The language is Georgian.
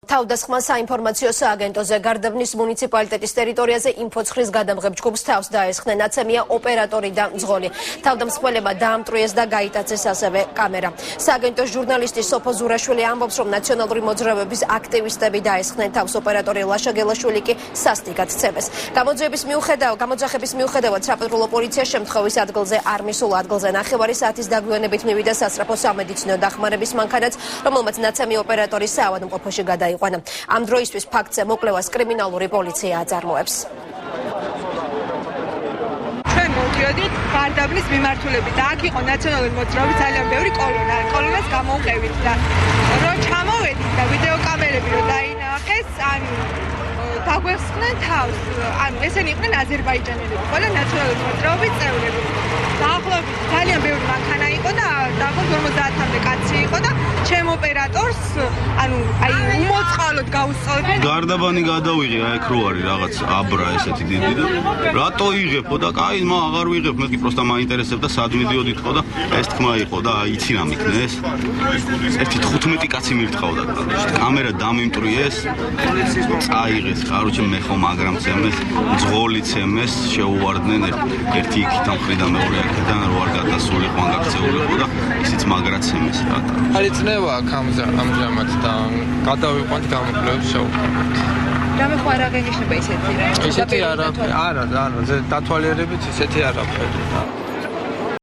თავდასხმა საინფორმაციო სააგენტოზე გარდაბნის მუნიციპალიტეტის ტერიტორიაზე ინფოცხრის გადამღებ ჯგუფს თავს დაესხნენ ნაცემია ოპერატორი და მძღოლი. თავდამსხმელებმა დაამტვრიეს და გაიტაცეს ასევე კამერა. სააგენტოს ჟურნალისტი სოფო ზურაშვილი ამბობს, რომ ნაციონალური მოძრაობების აქტივისტები დაესხნენ თავს ოპერატორი ლაშა გელაშვილი კი სასტიკად ცემეს. გამოძახების მიუხედავად საპატრულო პოლიცია შემთხვევის ადგილზე არ მისულა. ადგილზე ნახევარი საათის დაგვიანებით მივიდა სასწრაფო სამედიცინო დახმარების მანქანაც, რომელმაც ნაცემი ოპერატორი საავადმყოფოში გადაიყვანა. ამ დროისთვის ფაქტზე მოკვლევას კრიმინალური პოლიცია აწარმოებს. ჩვენ მოვდიოდით გარდაბნის მიმართულებით და აქ იყო ნაციონალური მოძრაობის ძალიან ბევრი კოლონა. კოლონას გამოვყევით და რო ჩამოვედით და ვიდეო კამერები რო დაინახეს, დაგვესხნენ თავს. ესენი იყვნენ აზერბაიჯანელები, ყველა ნაციონალური მოძრაობის წევრები. დაახლოებით ძალიან ბევრი მანქანა იყო და დაახლოებით 50-მდე კაცი იყო და ჩემ ოპერატორს უმოწყალოდ გაუსწორებენ. გარდაბანი გადავიღე, აქ რო არის რაღაც აბრა ესეთი დიდი და რატო იღებო და კაი მა აღარ ვიღებ, მე კი პროსტა მაინტერესებდა სად მიდიოდით ხო და ეს თქმა იყო და იცი რა მიქნეს. ერთი 15 კაცი მირთყავდა კამერა დამიმტრიეს, წაიღეს, კაროჩე მე ხომ მაგრამ ცემეს, ძღოლი ცემეს, შეუვარდნენ ერთი იქიდან მხრიდან მეორე აქედან რო არ გადასული ხო ან გაქცეულიყო და ისიც მაგრად ცემეს რა. არის წნევა აქ ამჟამად და გადავიყვანთ გამოკვლევებს შევუყვანთ. რამე ხო არ აღენიშნება ისეთი რა? ისეთი არა, დათვალიერებით ისეთი არაფერი.